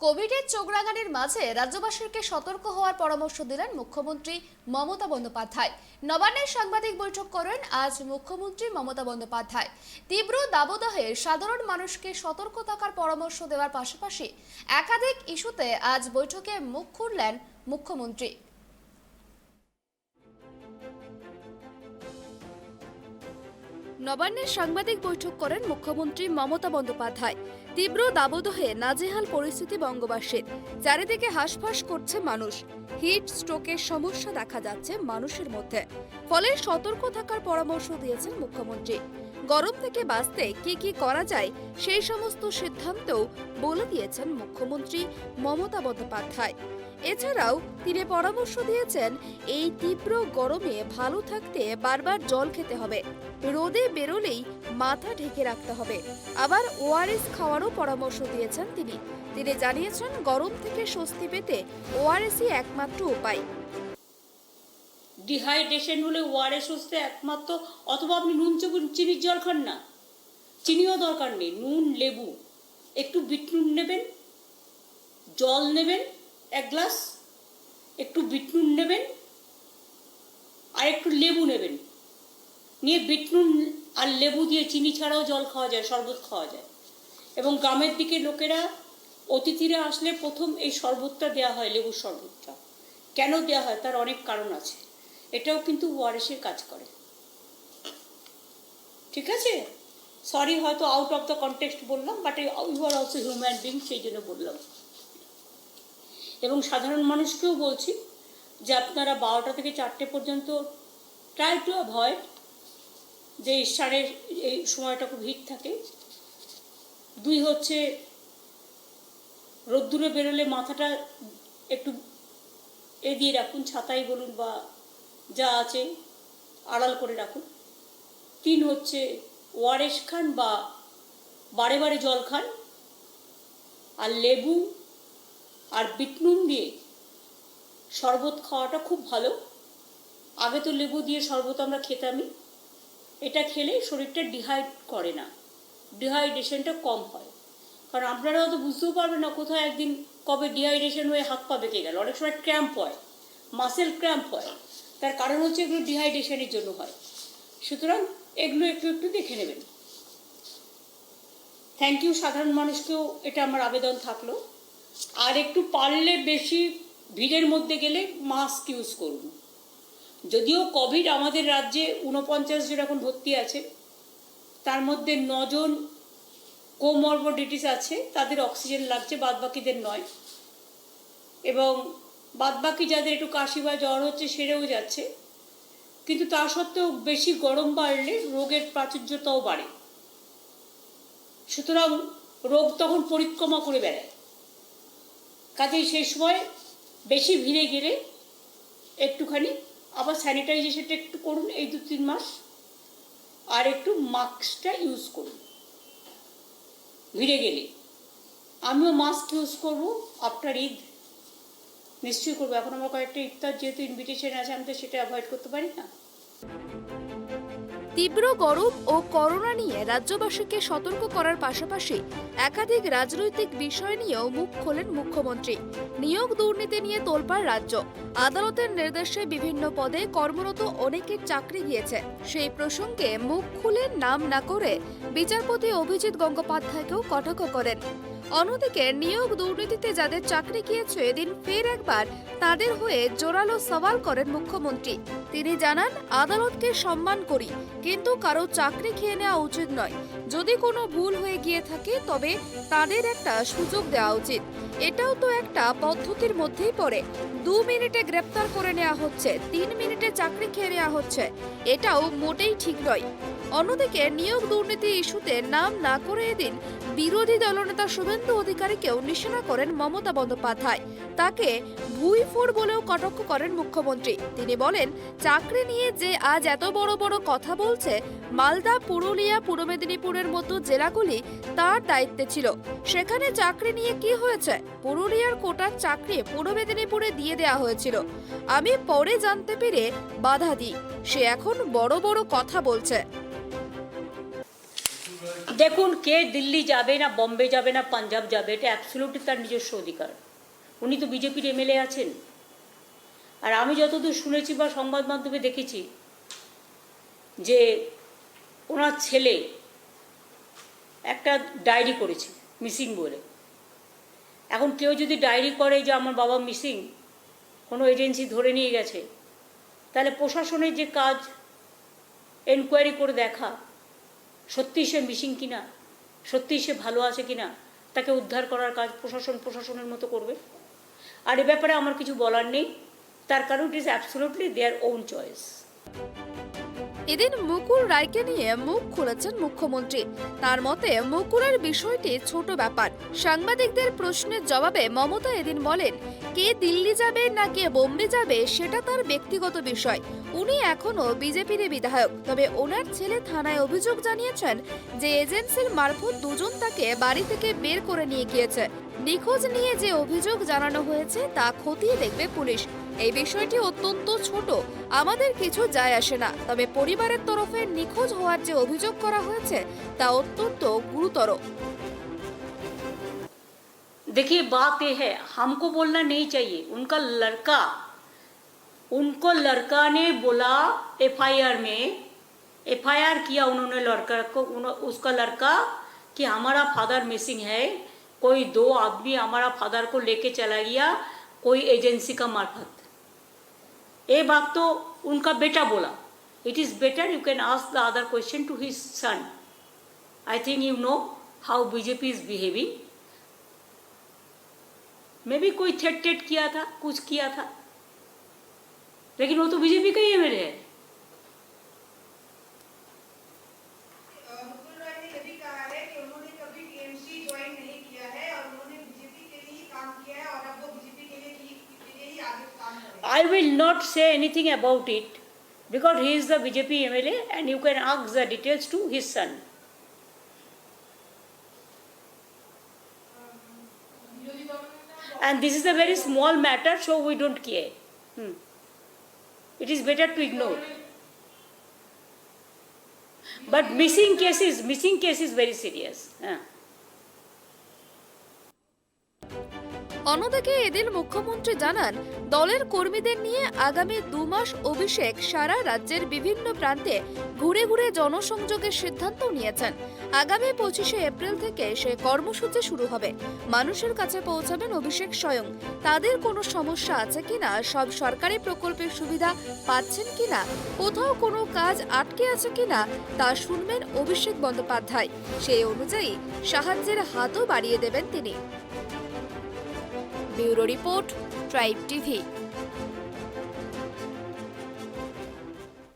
কোভিডের চোখরাঙানির মাঝে রাজ্যবাসীকে সতর্ক হওয়ার পরামর্শ দিলেন মুখ্যমন্ত্রী মমতা বন্দ্যোপাধ্যায়। নবান্নের সাংবাদিক বৈঠক করেন আজ মুখ্যমন্ত্রী মমতা বন্দ্যোপাধ্যায়। তীব্র দাবদাহে সাধারণ মানুষকে সতর্ক থাকার পরামর্শ দেওয়ার পাশাপাশি একাধিক ইস্যুতে আজ বৈঠকে মুখ খুললেন মুখ্যমন্ত্রী। নবান্নের সাংবাদিক বৈঠক করেন মুখ্যমন্ত্রী মমতা বন্দ্যোপাধ্যায়। তীব্র দাবদাহে নাজেহাল পরিস্থিতি বঙ্গবাসীর, চারিদিকে হাঁসফাঁস করছে মানুষ। হিট স্ট্রোকের সমস্যা দেখা যাচ্ছে মানুষের মধ্যে, ফলে সতর্ক থাকার পরামর্শ দিয়েছেন মুখ্যমন্ত্রী। গরম থেকে বাঁচতে কি করা যায় সেই সমস্ত সিদ্ধান্তও বলে দিয়েছেন মুখ্যমন্ত্রী মমতা বন্দ্যোপাধ্যায়। এছাড়াও তিনি পরামর্শ দিয়েছেন এই তীব্র গরমে ভালো থাকতে বারবার জল খেতে হবে, রোদে বেরোলেই মাথা ঢেকে রাখতে হবে। আবার ওআরএস খাওয়ারও পরামর্শ দিয়েছেন তিনি। জানিয়েছেন গরম থেকে স্বস্তি পেতে ওআরএসই একমাত্র উপায়। ডিহাইড্রেশন হলে ওআরএস হচ্ছে একমাত্র, অথবা আপনি নুন চিনির জল খান না, চিনিও দরকার নেই। নুন, লেবু, একটু বিট নুন নেবেন, জল নেবেন 1 গ্লাস, একটু বিট নুন নেবেন আর একটু লেবু নেবেন, নিয়ে বিট নুন আর লেবু দিয়ে চিনি ছাড়াও জল খাওয়া যায়, শরবত খাওয়া যায়। এবং গ্রামের দিকে লোকেরা অতিথিরা আসলে প্রথম এই শরবতটা দেওয়া হয়, লেবুর শরবতটা। কেন দেওয়া হয় তার অনেক কারণ আছে। এটাও কিন্তু ওআরএসের কাজ করে। ঠিক আছে, সরি হয়তো আউট অফ দ্য কনটেক্সট বললাম, but you are also human being, সেই জন্য বললাম। এবং সাধারণ মানুষকেও বলছি যে আপনারা 12টা থেকে 4টে পর্যন্ত ট্রাই টু অ্যাভয়েড, যে সারের এই সময়টা খুব হিট থাকে। 2 হচ্ছে রোদ্দুরে বেরোলে মাথাটা একটু দিয়ে রাখুন, ছাতাই বলুন বা যা আছে আড়াল করে রাখুন। 3 হচ্ছে ওআরএস খান বা বারে বারে জল খান, আর লেবু আর বিট নুন দিয়ে শরবত খাওয়াটা খুব ভালো। আগে তো লেবু দিয়ে শরবত আমরা খেতামই। এটা খেলে শরীরটা ডিহাইড করে না, ডিহাইড্রেশনটা কম হয়। কারণ আপনারা হয়তো বুঝতেও পারবেন না কোথায় একদিন কবে ডিহাইড্রেশন হয়ে হাত পা বেঁকে গেল। অনেক সময় ক্র্যাম্প হয়, মাসেল ক্র্যাম্প হয়, তার কারণ হচ্ছে এগুলো ডিহাইড্রেশনের জন্য হয়। সুতরাং এগুলো একটু একটু দেখে নেবেন। Thank you. সাধারণ মানুষকেও এটা আমার আবেদন থাকলো। আর একটু পারলে বেশি ভিড়ের মধ্যে গেলে মাস্ক ইউজ করুন। যদিও কোভিড আমাদের রাজ্যে 49 জন এখন ভর্তি আছে, তার মধ্যে 9 জন কোমরবিডিটিস আছে, তাদের অক্সিজেন লাগছে, বাদবাকিদের নয়। এবং বাদবাকি যাদের একটু কাশি বা জ্বর হচ্ছে সেরেও যাচ্ছে। কিন্তু তা সত্ত্বেও বেশি গরম বাড়লে রোগের প্রাচুর্যতাও বাড়ে। সুতরাং রোগ তখন পরিক্রমা করে বেড়ায়। কাজেই সেই সময় বেশি ভিড়ে গেলে একটুখানি আবার স্যানিটাইজেশনটা একটু করুন এই 2-3 মাস, আর একটু মাস্কটা ইউজ করুন ভিড়ে গেলে। আমিও মাস্ক ইউজ করব আফটার ঈদ, নিশ্চয়ই করবো। এখন আমার কয়েকটা ইফতার যেহেতু ইনভিটেশন আছে, আমি তো সেটা অ্যাভয়েড করতে পারি না। তীব্র গরম ও করোনা নিয়ে রাজ্যবাসীকে সতর্ক করার পাশাপাশি একাধিক রাজনৈতিক বিষয় নিয়েও মুখ খোলেন মুখ্যমন্ত্রী। নিয়োগ দুর্নীতি নিয়ে তোলপাড় রাজ্য। আদালতের নির্দেশে বিভিন্ন পদে কর্মরত অনেকের চাকরি গিয়েছে, সেই প্রসঙ্গে মুখ খুলে নাম না করে বিচারপতি অভিজিৎ গঙ্গোপাধ্যায়কেও কটাক্ষ করেন। অন্যদিকে নিয়োগ দুর্নীতিতে যাদের চাকরি গিয়েছে এদিন ফের একবার তাদের হয়ে জোরালো সওয়াল করেন মুখ্যমন্ত্রী। তিনি জানান, আদালতকে সম্মান করি, কিন্তু কারো চাকরি খেয়ে নেওয়া উচিত নয়। যদি কোনো ভুল হয়ে গিয়ে থাকে তবে তাদের একটা সুযোগ দেওয়া উচিত। এটাও তো একটা পদ্ধতির মধ্যেই পড়ে। 2 মিনিটে গ্রেপ্তার করে নেওয়া হচ্ছে, 3 মিনিটে চাকরি খেয়ে নেওয়া হচ্ছে, এটাও মোটেই ঠিক নয়। অন্যদিকে নিয়োগ দুর্নীতি ইস্যুতে নাম না করে এদিন বিরোধী দলনেতা শুভেন্দু অধিকারীকেও নিশানা করেন মমতা বন্দ্যোপাধ্যায়। তাকে ভুইফোড় বলেও কটাক্ষ করেন মুখ্যমন্ত্রী। তিনি বলেন, চাকরি নিয়ে যে আজ এত বড় বড় কথা বলছে, মালদা, পুরুলিয়া, পূর্ব মেদিনীপুরের মতো জেলাগুলি তার দায়িত্বে ছিল। সেখানে চাকরি নিয়ে কি হয়েছে? পুরুলিয়ার কোটার চাকরি পূর্ব মেদিনীপুরে দিয়ে দেওয়া হয়েছিল। আমি পরে জানতে পেরে বাধা দিই। সে এখন বড় বড় কথা বলছে। দেখুন, কে দিল্লি যাবে না বম্বে যাবে না পাঞ্জাব যাবে এটা অ্যাবসলিউটলি তার নিজস্ব অধিকার। উনি তো বিজেপির এমএলএ আছেন। আর আমি যতদূর শুনেছি বা সংবাদ মাধ্যমে দেখেছি যে ওনার ছেলে একটা ডায়েরি করেছে মিসিং বলে। এখন কেউ যদি ডায়েরি করে যে আমার বাবা মিসিং, কোনো এজেন্সি ধরে নিয়ে গেছে, তাহলে প্রশাসনের যে কাজ এনকোয়ারি করে দেখা সত্যিই সে মিসিং কিনা, সত্যিই সে ভালো আছে কিনা, তাকে উদ্ধার করার কাজ প্রশাসনের মতো করবে। আর এ ব্যাপারে আমার কিছু বলার নেই, তার কারণ it is absolutely their own choice. এদিন মুকুল রায়কে নিয়ে মুখ খুলেছেন মুখ্যমন্ত্রী। তার মতে মুকুলের বিষয়টি ছোট ব্যাপার। সাংবাদিকদের প্রশ্নের জবাবে মমতা এদিন বলেন, কে দিল্লি যাবে না কে বোম্বে যাবে সেটা তার ব্যক্তিগত বিষয়। উনি এখনো বিজেপির বিধায়ক। তবে ওনার ছেলে থানায় অভিযোগ জানিয়েছেন যে এজেন্সির মারফত দুজন তাকে বাড়ি থেকে বের করে নিয়ে গিয়েছে। নিখোঁজ নিয়ে যে অভিযোগ জানানো হয়েছে তা খতিয়ে দেখবে পুলিশ। এই বিষয়টি অত্যন্ত ছোট, আমাদের কিছু যায় আসে না। তবে পরিবারের তরফে নিখোঁজ হওয়ার যে অভিযোগ করা হয়েছে তা অত্যন্ত গুরুতর। देखिए, बात ये है, हमको बोलना नहीं चाहिए। उनको लड़का ने बोला एफआईआर में, एफआईआर किया उन्होंने लड़का को, उसका लड़का कि हमारा फादर मिसिंग है, कोई 2 आदमी हमारा फादर को लेके चला गया कोई एजेंसी का मार्फत। ये बात तो उनका बेटा बोला। It is better you can ask the other question to his son. I think you know how BJP is behaving. मे भी कोई थ्रेट किया था, कुछ किया था, लेकिन वो तो बीजेपी का ही एमएलए है। मुकुल राय ने ये भी कहा है कि उन्होंने कभी टीएमसी ज्वाइन नहीं किया है और उन्होंने बीजेपी के लिए ही काम किया है और अब वो बीजेपी के लिए ही आगे काम करेंगे। I will not say anything about it because he is the BJP MLA and you can ask the details to his son. And this is a very small matter, so we don't care. It is better to ignore. But missing case is very serious. অন্যদিকে এদিন মুখ্যমন্ত্রী জানান, দলের কর্মীদের নিয়ে আগামী 2 মাস অভিষেক সারা রাজ্যের বিভিন্ন প্রান্তে ঘুরে ঘুরে জনসংযোগের সিদ্ধান্ত নিয়েছেন। আগামী 25শে এপ্রিল থেকে সে কর্মসূচি শুরু হবে। মানুষের কাছে পৌঁছাবেন অভিষেক স্বয়ং। তাদের কোনো সমস্যা আছে কিনা, সব সরকারি প্রকল্পের সুবিধা পাচ্ছেন কিনা, কোথাও কোনো কাজ আটকে আছে কিনা তা শুনবেন অভিষেক বন্দ্যোপাধ্যায়। সেই অনুযায়ী সাহায্যের হাতও বাড়িয়ে দেবেন তিনি। Bureau report, tribe TV.